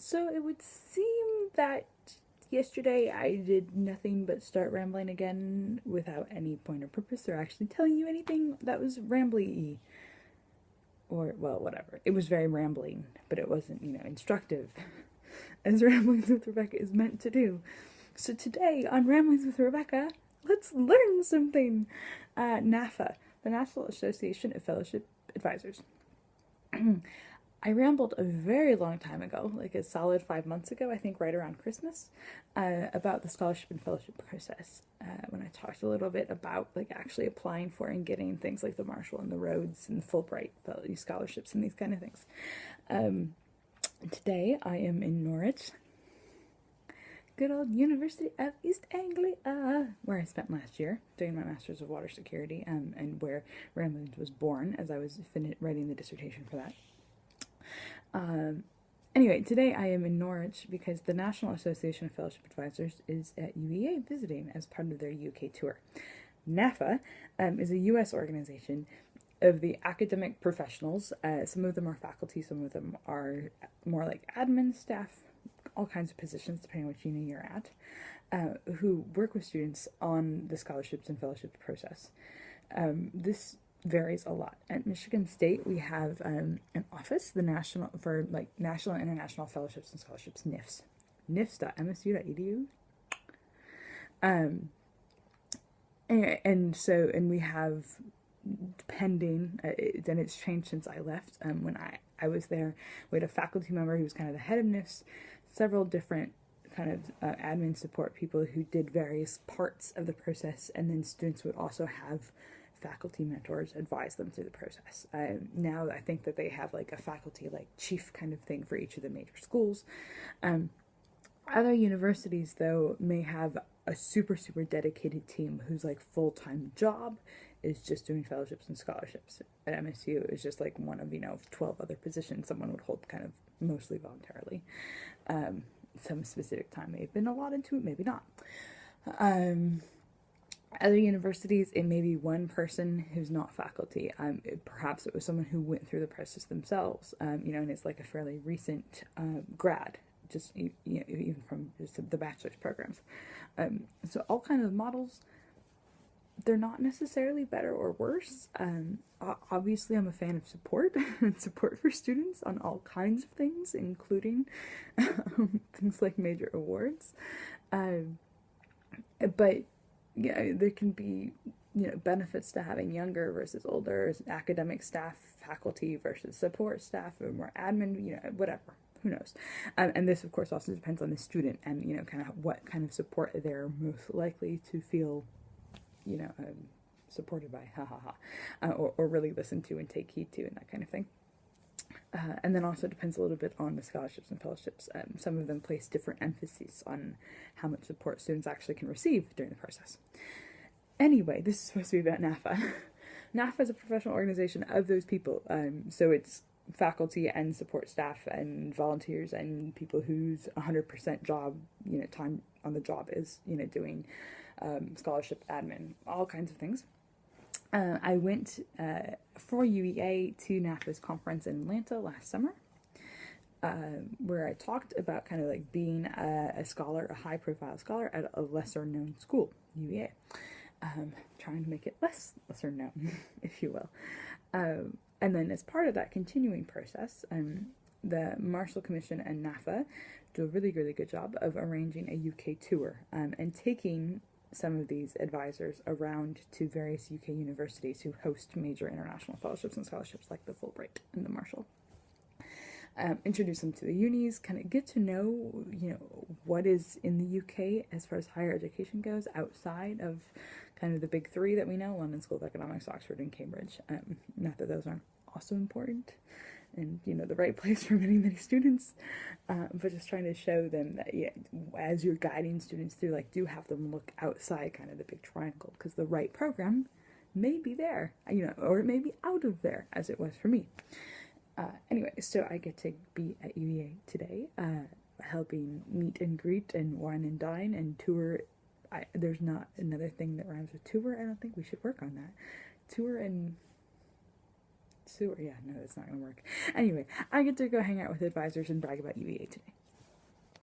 So it would seem that yesterday I did nothing but start rambling again without any point or purpose or actually telling you anything that was rambly-y. Or, well, whatever. It was very rambling, but it wasn't, instructive, as Ramblings with Rebecca is meant to do. So today, on Ramblings with Rebecca, let's learn something. NAFA, the National Association of Fellowship Advisors. I rambled a very long time ago, like a solid 5 months ago, I think right around Christmas, about the scholarship and fellowship process. When I talked a little bit about like actually applying for and getting things like the Marshall and the Rhodes and the Fulbright scholarships and these kind of things. Today I am in Norwich, good old University of East Anglia, where I spent last year doing my Master's of Water Security, and where Ramblings was born as I was writing the dissertation for that. Anyway, today I am in Norwich because the National Association of Fellowship Advisors is at UEA visiting as part of their UK tour. NAFA is a US organization of the academic professionals. Some of them are faculty, some of them are more like admin staff, all kinds of positions depending on which uni you're at, who work with students on the scholarships and fellowship process. This varies a lot. At Michigan State, we have an office, the National and International Fellowships and Scholarships, NIFS, nifs.msu.edu. And we have, depending, then it's changed since I left. When I was there, we had a faculty member who was kind of the head of NIFS, several different kind of admin support people who did various parts of the process, and then students would also have faculty mentors advise them through the process. Now I think that they have like a faculty chief kind of thing for each of the major schools. Other universities though may have a super dedicated team whose full-time job is just doing fellowships and scholarships. At MSU it was just one of 12 other positions someone would hold kind of mostly voluntarily. Some specific time may have been allotted to it, maybe not. Other universities, it may be one person who's not faculty. Perhaps it was someone who went through the process themselves, and it's a fairly recent grad, just even from just the bachelor's programs. So all kinds of models, they're not necessarily better or worse. Obviously, I'm a fan of support and support for students on all kinds of things, including things like major awards. But there can be, benefits to having younger versus older, academic staff, faculty versus support staff, or more admin, whatever. Who knows? And this, of course, also depends on the student and, kind of what kind of support they're most likely to feel, supported by, or really listen to and take heed to and that kind of thing. And then also depends a little bit on the scholarships and fellowships. Some of them place different emphases on how much support students actually can receive during the process. Anyway, this is supposed to be about NAFA. NAFA is a professional organization of those people. So it's faculty and support staff and volunteers and people whose 100% job, time on the job is, doing scholarship admin, all kinds of things. I went for UEA to NAFA's conference in Atlanta last summer, where I talked about kind of being a scholar, a high-profile scholar at a lesser-known school, UEA. Trying to make it lesser known, if you will. And then as part of that continuing process, the Marshall Commission and NAFA do a really good job of arranging a UK tour and taking some of these advisors around to various UK universities who host major international fellowships and scholarships like the Fulbright and the Marshall. Introduce them to the unis, kind of get to know, what is in the UK as far as higher education goes outside of kind of the big three that we know, London School of Economics, Oxford, and Cambridge. Not that those aren't also important and, the right place for many students, but just trying to show them that, as you're guiding students through, do have them look outside kind of the big triangle, because the right program may be there, or it may be out of there, as it was for me. Anyway, so I get to be at UEA today, helping meet and greet and wine and dine and tour. There's not another thing that rhymes with tour. I don't think we should work on that. Tour and sewer. Yeah, no, that's not going to work. Anyway, I get to go hang out with advisors and brag about UEA today.